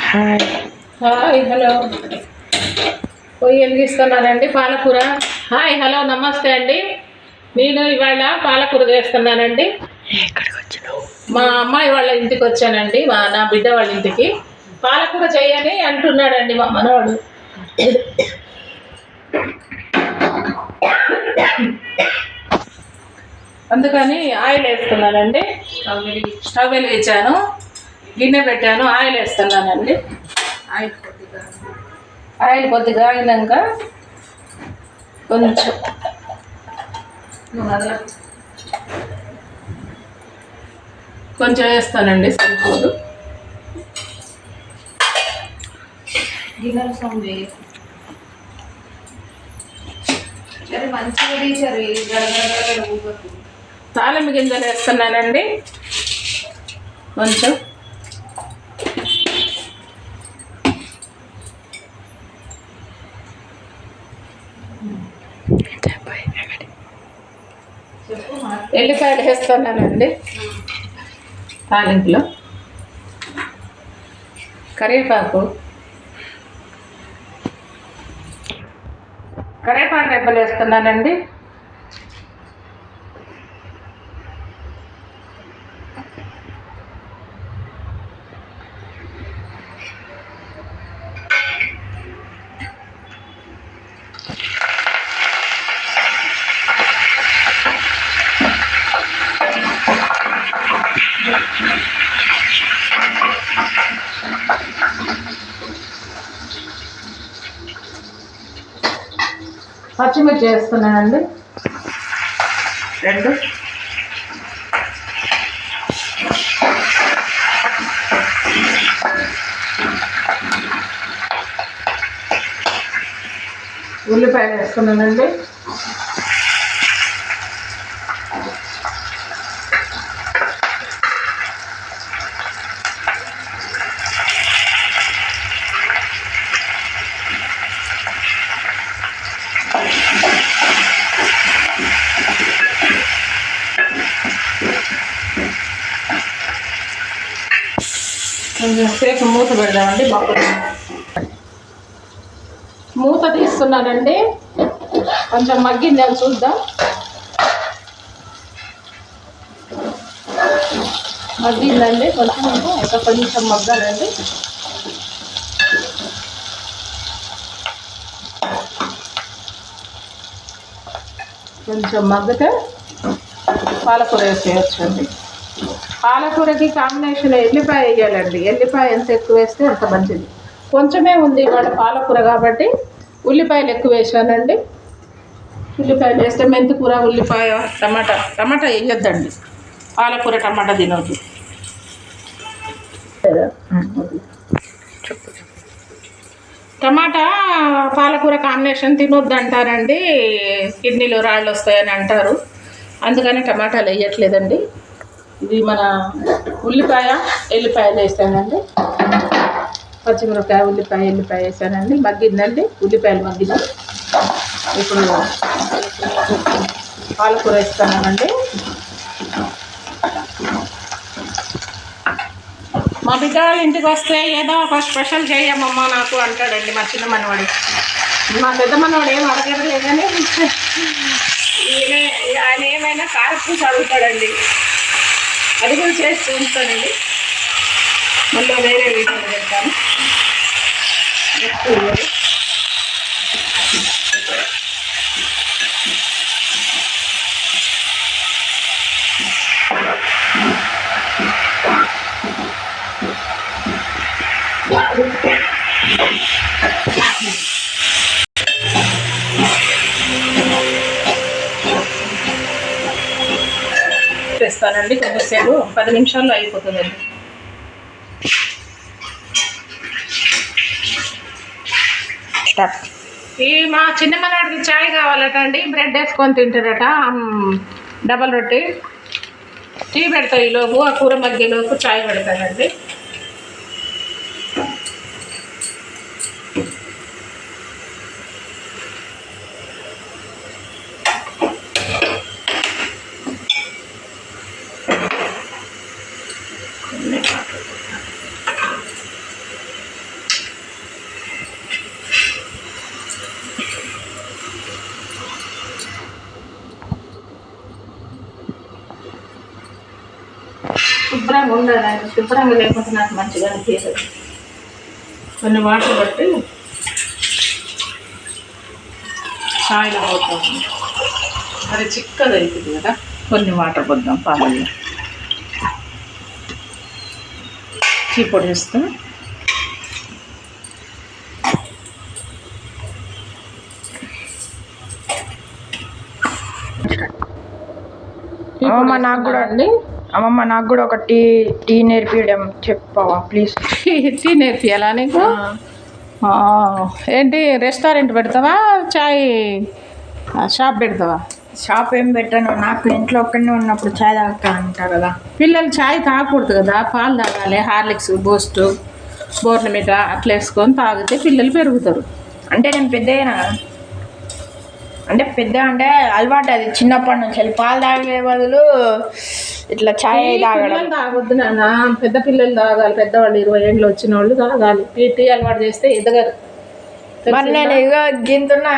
Hi hi hello పొయ్యి వెలిగిస్తున్నానండి పాలకూర. Hi hello నమస్తే అండి. నేను ఇవాళ పాలకూర చేస్తున్నానండి. ఎక్కడికి వచ్చినావు? మా అమ్మాయి వాళ్ళ ఇంటికి వచ్చానండి, నా బిడ్డ వాళ్ళ ఇంటికి. పాలకూర చేయని అంటున్నాడండి మా మనవాడు. అందుకని ఆయిల్ వేస్తున్నానండి. స్టవ్ వెలిగించాను, గిన్నె పెట్టాను, ఆయిల్ వేస్తున్నానండి. ఆయిల్ కొద్దిగా అయినాక కొంచెం వేస్తానండి సరిపోదు. తాలింపు గింజలు వేస్తున్నానండి కొంచెం. ఎల్లిపాయలు వేస్తున్నానండి తాలింపులో. కరివేపాకు రెబ్బలు వేస్తున్నానండి. పచ్చిమిర్చి వేస్తున్నానండి 2. ఉల్లిపాయలు వేస్తున్నానండి. కొంచెం సేపు మూత పెడదామండి. మూత తీస్తున్నానండి, కొంచెం మగ్గింది అని చూద్దాం. మగ్గిందండి కొంచెం, ఇంకా కొంచెం మగ్గాలండి. కొంచెం మగ్గితే పాలకూర వేసేయచ్చండి. పాలకూరకి కాంబినేషన్ ఎల్లిపాయ వేయాలండి. ఎల్లిపాయ ఎంత ఎక్కువ వేస్తే అంత మంచిది. కొంచెమే ఉంది ఇవాళ పాలకూర కాబట్టి ఉల్లిపాయలు ఎక్కువ వేసానండి. ఉల్లిపాయలు వేస్తే మెంతికూర, ఉల్లిపాయ, టమాటా వేయొద్దండి. పాలకూర టమాటా తినొద్దు. టమాటా పాలకూర కాంబినేషన్ తినొద్దు అంటారండి, కిడ్నీలో రాళ్ళు వస్తాయని అంటారు. అందుకని టమాటాలు వేయట్లేదండి. ఇది మన ఉల్లిపాయ ఎల్లిపాయలు వేసానండి. పచ్చిమిరపకాయ ఎల్లిపాయ వేసానండి. మగ్గిందండి, ఉల్లిపాయలు మగ్గిన. ఇప్పుడు పాలకూర వేస్తానండి. మా బిడ్డ ఇంటికి వస్తే ఏదో ఒక స్పెషల్ చేయమ్మమ్మ నాకు అంటాడండి మా చిన్న మనవాడు. మా పెద్ద మనవాడు ఏం అడగలేదు కానీ ఆయన ఏమైనా కారపూస అడుగుతాడండి. అది కూడా చేసి చూస్తానండి. మళ్ళీ వేరే వీడియోలో పెడతాను. చేస్తానండి కొంచెంసేపు, 10 నిమిషాల్లో అయిపోతుందండి. ఈ మా చిన్న మనవాడికి చాయ్ కావాలట అండి. బ్రెడ్ వేసుకొని తింటారట, డబల్ రొట్టి. టీ పెడతా ఈలోపు, ఆ కూర మధ్యలోపు చాయ్ పెడతానండి. శుభ్రంగా ఉండాలి, శుభ్రంగా లేకుంటే నాకు మంచిగా అనిపించదు. కొన్ని వాటర్ బట్టి ఛాయ్లో పోతాము, అది చిక్కగా అవుతుంది కదా. కొన్ని వాటర్ పోద్దాం పాలల్లో, టీ పొడి వేస్తాం. అమ్మమ్మ నాకు కూడా అండి, అమ్మమ్మ నాకు కూడా ఒక టీ నేర్పియడం చెప్పవా ప్లీజ్? టీ నేర్పియాలా నీకు? ఏంటి రెస్టారెంట్ పెడతావా, చాయ్ షాప్ పెడతావా? షాప్ ఏం పెట్టాను, నాకు ఇంట్లో ఒక్కడనే ఉన్నప్పుడు చాయ్ తాగుతా అంటారు కదా. పిల్లలు చాయ్ తాగకూడదు కదా, పాలు తాగాలి. హార్లిక్స్, బూస్ట్, బోర్నమిట అట్లా వేసుకొని తాగితే పిల్లలు పెరుగుతారు. అంటే నేను పెద్దగా అంటే అలవాటు అది చిన్నప్పటి నుంచి. పాలు తాగే బదులు ఇట్లా చాయ్ తాగడం తాగొద్దు నాన్న. పెద్ద పిల్లలు తాగాలి, పెద్దవాళ్ళు 20 ఏళ్ళు వచ్చిన వాళ్ళు తాగాలి. టీ అలవాటు చేస్తే ఎదగరు. మరి నేను ఇక గింతున్నా,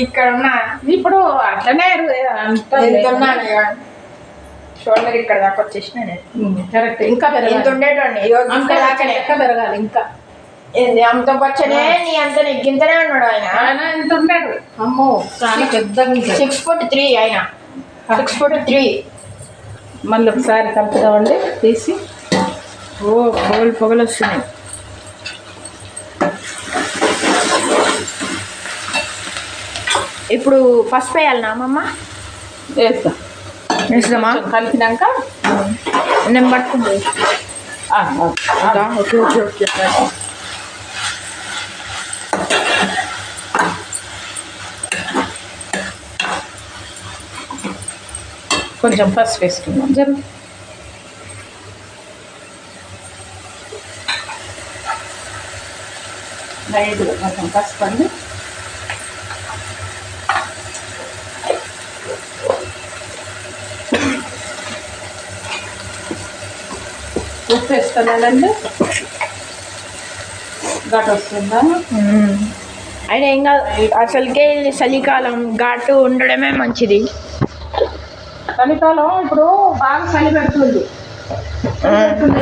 ఇక్కడ ఉన్నా ఇప్పుడు అట్లనే షోల్డర్ ఇక్కడ దాకా వచ్చేసిన నేను. కరెక్ట్. ఇంకా ఉండేటండి లెక్క పెరగాలి. ఇంకా ఏంది అంత వచ్చనే నీ అంత నెగ్గింతనే ఉన్నాడు ఆయన. ఎంత ఉంటాడు? అమ్మో చాలా పెద్దగా 6'3" ఆయన 6'3". మళ్ళీ ఒకసారి కలుపుదామండి తీసి. పొగలు వస్తున్నాయి. ఇప్పుడు పసుపు వేయాలనా అమ్మమ్మ? వేస్తామా? కలిపినాక నేను పట్టుకుంది. Okay okay okay. కొంచెం పసుపు వేసుకుందాం. జరుగు. లైట్గా కొంచెం పసుపు అండి. ఉప్పు వేస్తున్నానండి. ఘాటు వస్తుందా? అయినా ఏం కాదు, అసలుకే చలికాలం, ఘాటు ఉండడమే మంచిది. చలికాలం ఇప్పుడు బాగా చలి పెడుతుంది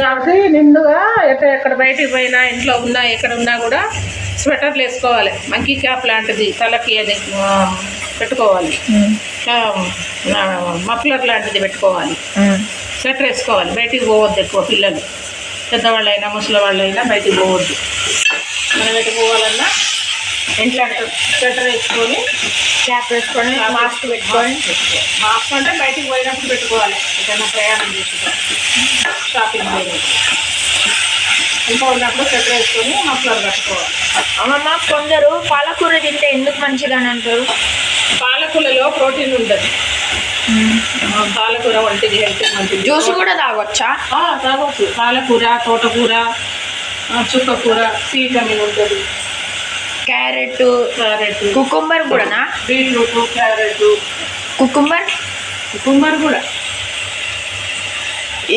కాబట్టి నిండుగా ఎక్కడ బయటికి పోయినా, ఇంట్లో ఉన్నా, ఎక్కడ ఉన్నా కూడా స్వెటర్లు వేసుకోవాలి. మంకీ క్యాప్ లాంటిది తలకి అది పెట్టుకోవాలి. మఫ్లర్ లాంటిది పెట్టుకోవాలి. స్వెటర్ వేసుకోవాలి. బయటికి పోవద్దు ఎక్కువ. పిల్లలు పెద్దవాళ్ళైనా ముసలి వాళ్ళైనా బయటికి పోవద్దు. మనం ఎటు పోవాలన్నా ఇంట్లో స్వెటర్ వేసుకొని, క్యాప్ వేసుకొని, మాస్క్ పెట్టుకొని. మాస్క్ అంటే బయటికి పోయినప్పుడు పెట్టుకోవాలి. ఏదైనా ప్రయాణం చేసుకుంటాం, షాపింగ్ పోయినప్పుడు. ఇంట్లో ఉన్నప్పుడు స్వెటర్ వేసుకొని మఫ్లర్ కట్టుకోవాలి. అమ్మమ్మ, కొందరు పాలకూర తింటే ఎందుకు మంచిదని అంటారు? పాలకూరలో ప్రోటీన్ ఉంటుంది. పాలకూర వంటిది హెల్త్ మంచిది. జ్యూస్ కూడా తాగొచ్చా? తాగొచ్చు. పాలకూర, తోటకూర, చుక్కకూర సి విటమిన్ ఉంటుంది. క్యారెట్, కుకుంబర్ కూడానా? బీట్రూట్, క్యారెట్, కుకుంబర్ కూడా.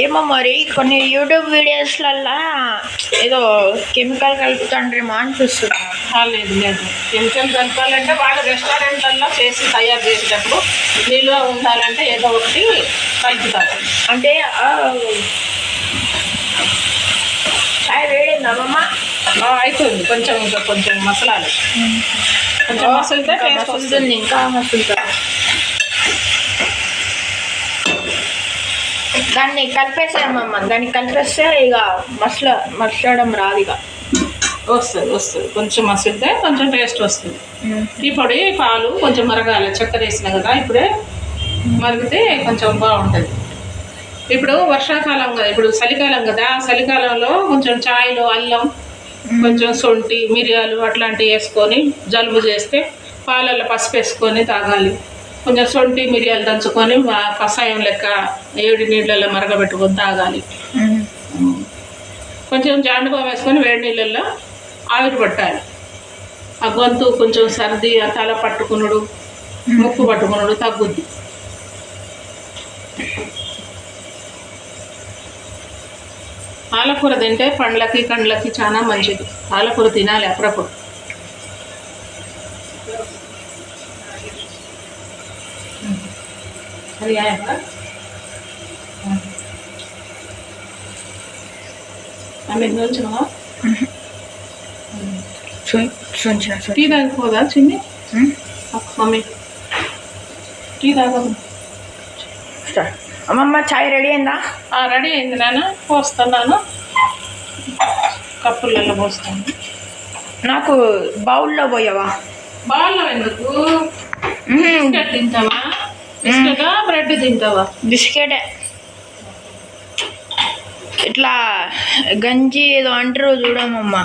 ఏమో మరి కొన్ని యూట్యూబ్ వీడియోస్లల్లో ఏదో కెమికల్ కలుపుతుండ్రేమో అనిపిస్తున్నారు. లేదు, కెమికల్ కలపాలంటే వాళ్ళు రెస్టారెంట్లలో చేసి తయారు చేసేటప్పుడు నిల్వ ఉండాలంటే ఏదో ఒకటి కలుపుతారు. అంటే చాయ్ వేడిందమ్మమ్మ? అవుతుంది. కొంచెం ఇంకా కొంచెం మసాలాలు కొంచెం మసలితే టేస్ట్ వస్తుంది. ఇంకా మసులుతుంది. దాన్ని కలిపేసామమ్మ. దాన్ని కలిపేస్తే ఇక మసలడం రాదు. ఇక వస్తుంది. కొంచెం మసిలితే కొంచెం టేస్ట్ వస్తుంది. ఈ పొడి పాలు కొంచెం మరగాలి. చక్కెర వేసినా కదా ఇప్పుడే మరిగితే కొంచెం బాగుంటుంది. ఇప్పుడు వర్షాకాలం కదా, ఇప్పుడు చలికాలం కదా. చలికాలంలో కొంచెం చాయ్లో అల్లం, కొంచెం శొంఠి, మిరియాలు అట్లాంటివి వేసుకొని జలుబు చేస్తే పాలల్లో పసుపు వేసుకొని తాగాలి. కొంచెం శొంఠి, మిరియాలు దంచుకొని కషాయం లెక్క 7 నీళ్ళల్లో మరగబెట్టుకొని తాగాలి. కొంచెం జాండుబాం వేసుకొని వేడి నీళ్ళల్లో ఆవిరి పట్టాలి. ఆ గొంతు కొంచెం సర్ది, ఆ తల పట్టుకునుడు, ముక్కు పట్టుకునుడు తగ్గుద్ది. పాలకూర తింటే పండ్లకి, కండ్లకి చాలా మంచిది. పాలకూర తినాలి అప్పుడప్పుడు. అది ఆమె నుంచినా చూంచిన టీ తాగిపోదా చిన్ని మమ్మీ టీ తాగదు అమ్మమ్మ చాయ్ రెడీ అయిందా? రెడీ అయింది నాన్న, పోస్తున్నాను, కప్పులలో పోస్తాను. నాకు బౌల్లో పోయావా? బౌల్లో ఎందుకు? బిస్కెట్ తింటావా? బిస్కెటా బ్రెడ్ తింటావా? బిస్కెటే. ఇట్లా గంజి ఏదో అంటారు చూడమమ్మ,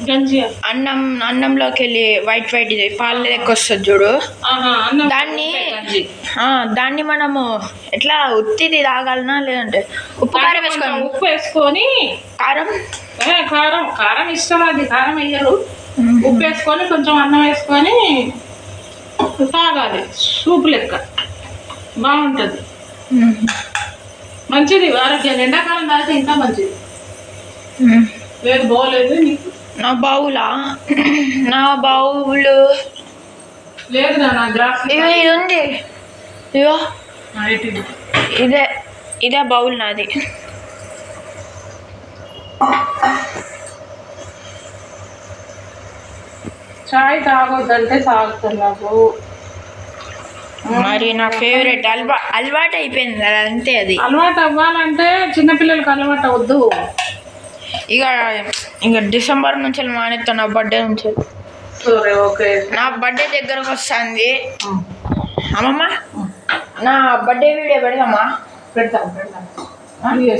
గంజి అన్నంలోకి వెళ్ళి వైట్ ఇది పాలు లెక్క వస్తుంది చూడు, దాన్ని మనము ఎట్లా ఉత్తిది తాగాలనా లేదంటే ఉప్పు వేసుకొని కారం కారం కారం ఇష్టం, అది కారం వేయరు, ఉప్పు వేసుకొని కొంచెం అన్నం వేసుకొని తాగాలి, సూప్ లెక్క బాగుంటుంది, మంచిది ఆరోగ్యాన్ని. ఎండాకాలం తాగితే ఇంకా మంచిది. లేదు బాగోలేదు నీకు? నా బౌలా? నా బౌలు లేదు నా గ్లాస్ ఇది ఉంది, ఇగో ఇదే బౌల్ నాది. చాయ్ తాగొద్దంటే తాగుతున్నావు. మరి నా ఫేవరెట్ అలవాటు అయిపోయింది కదా, అంతే. అది అలవాటు అవ్వాలంటే చిన్నపిల్లలకి అలవాటు అవద్దు. ఇక డిసెంబర్ నుంచి మానేస్తా, నా బర్త్డే నుంచి. ఓకే, నా బర్త్డే దగ్గరకు వస్తుంది అమ్మమ్మ. నా బర్త్డే వీడియో పెడదామా? పెడతాం.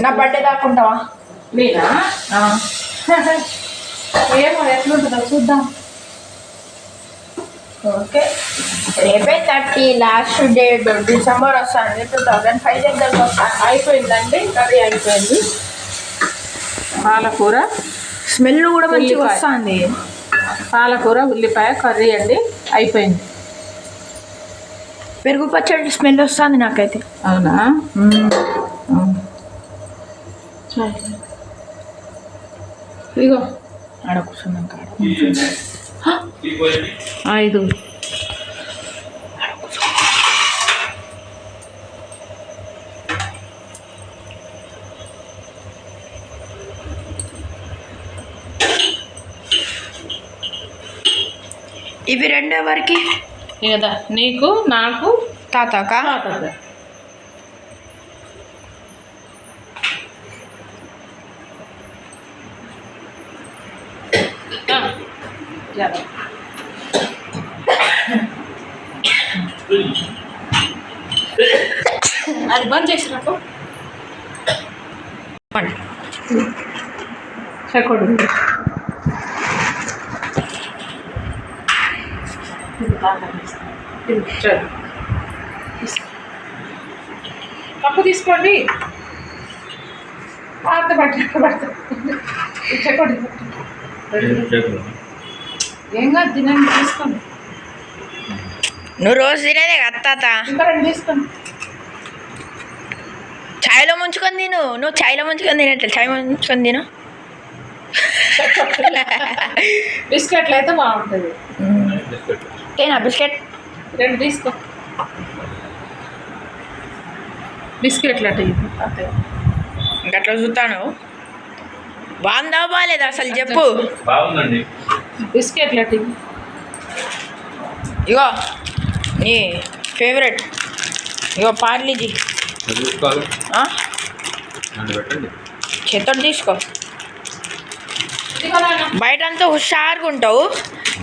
నా బర్త్డే దాక్కుంటావా? నేనా? ఏమో ఎట్లుంటుందో చూద్దాం. ఓకే, రేపే 30 లాస్ట్ డేట్, డిసెంబర్ వస్తుంది, 2005 దగ్గరకు వస్తాను. అయిపోయిందండి, కర్రీ అయిపోయింది. పాలకూర స్మెల్ కూడా మంచిగా వస్తుంది. పాలకూర ఉల్లిపాయ కర్రీ అండి, అయిపోయింది. పెరుగు పచ్చడి స్మెల్ వస్తుంది నాకైతే. అవునా? ఇగో ఆడ కూర్చున్నాం కాడ 5 ఇవి రెండు ఎవరికి? కదా, నీకు, నాకు, తాతకా? అది బంద్ చేసినట్టు చెక్కడు. కప్పు తీసుకోండి. చెక్కడు ఏం కాదు, తినండి, తీసుకోండి. నువ్వు రోజు తినేదే కదా తాత. ఇంకా 2 తీసుకోండి. ఛాయ్లో ముంచుకొని తిను. నువ్వు ఛాయ్లో ముంచుకొని తినట్లే, ఛాయ్ ముంచుకొని తిను. బిస్కెట్లు అయితే బాగుంటుంది. ఏనా బిస్కెట్? 2 తీసుకో. బిస్కెట్లు అంటే గట్లా చూస్తాను. బాగుందా బాగాలేదా అసలు చెప్పు. బాగుందండి. బిస్కెట్లు అంటే ఇగో నీ ఫేవరెట్, ఇగో పార్లీజీ. చేతితో తీసుకో. బయటంతా హుషారుగా ఉంటావు,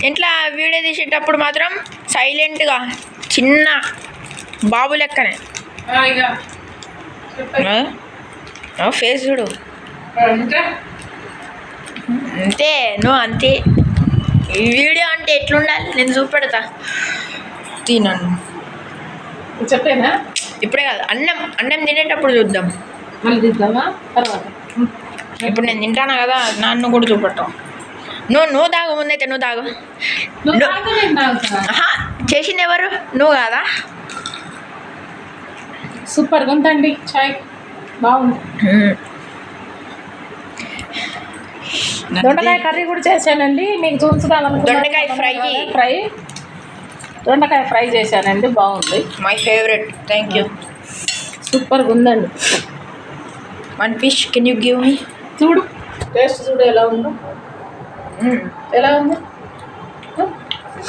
ఇంట్లో వీడియో తీసేటప్పుడు మాత్రం సైలెంట్గా చిన్న బాబు లెక్కనే. ఫేస్ చూడు అంతే, నువ్వు అంతే. ఈ వీడియో అంటే ఎట్లుండాలి నేను చూపెడతా, తినను. చెప్పేనా? ఇప్పుడే కాదు, అన్నం తినేటప్పుడు చూద్దాం. మళ్ళీ తిద్దామా తర్వాత? ఇప్పుడు నేను తింటాను కదా, నన్ను కూడా చూపెట్టావు. నువ్వు తాగు, ముందైతే నువ్వు తాగు. చేసింది ఎవరు? నువ్వు కాదా? సూపర్గా ఉందండి చాయ్, బాగుంది. దొండకాయ కర్రీ కూడా చేశానండి, మీకు చూపించాలనుకుంటున్నాను. దొండకాయ ఫ్రై చేశానండి, బాగుంది. My favourite. Thank you. సూపర్గా ఉందండి. 1 piece can you give me? చూడు టేస్ట్ చూడు ఎలా ఉందో. ఎలా ఉంది?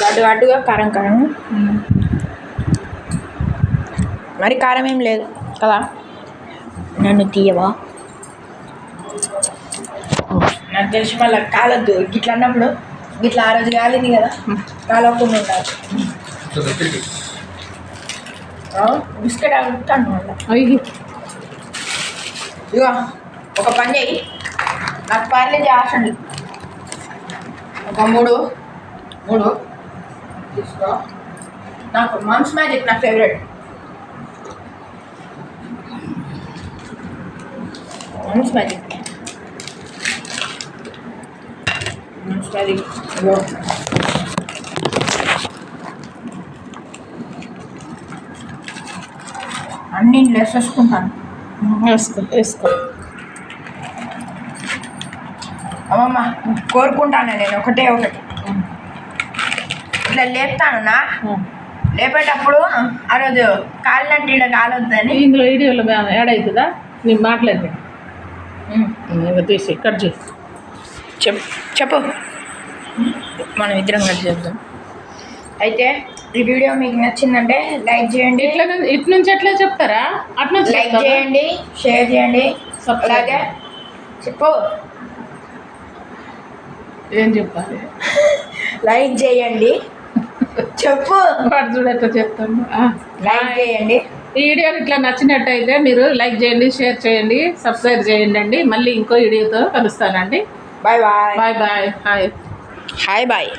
గడ్డు గడ్డుగా కారం కారం. మరి కారం ఏం లేదు కదా. నన్ను తీయవా? నాకు తెలిసి మళ్ళీ కాలద్దు గిట్లా అన్నప్పుడు. గిట్లా ఆ రోజు కాలింది కదా, కాలకుండా ఉండాలి. బిస్కెట్ అడుగుతాను మళ్ళీ. అయ్యి ఇగో ఒక పని చేయి, నాకు పార్లే చేసండి. ఒక మూడు తీసుకో. నాకు మమ్స్ మ్యాజిక్ నా ఫేవరెట్. మమ్స్ మ్యాజిక్ ఇగో. అన్నీ వేసేసుకుంటాను. వేసుకో. అమ్మమ్మ కోరుకుంటాను నేను ఒకటి ఇట్లా లేపుతాను నా. లేపేటప్పుడు ఆ రోజు కాలినట్టు ఇక్కడ కాలొద్దని. ఇందులో వీడియోలో యాడ్ అవుతుందా? నేను మాట్లాడి తీసి కట్ చేసి చెప్పు. మనం ఇద్దరం కలిసి చెప్తాం. అయితే ఈ వీడియో మీకు నచ్చిందంటే లైక్ చేయండి. ఇటు నుంచి ఎట్లా చెప్తారా? అట్లా లైక్ చేయండి, షేర్ చేయండి. అలాగే చెప్పు. ఏం చెప్పాలి? లైక్ చేయండి. చెప్పు. వాడు చూడ ఎట్లా చెప్తాను. లైక్ చేయండి. ఈ వీడియో ఇట్లా నచ్చినట్టయితే మీరు లైక్ చేయండి, షేర్ చేయండి, సబ్స్క్రైబ్ చేయండి. మళ్ళీ ఇంకో వీడియోతో కలుస్తానండి. Bye bye. Bye bye. Hi hi bye.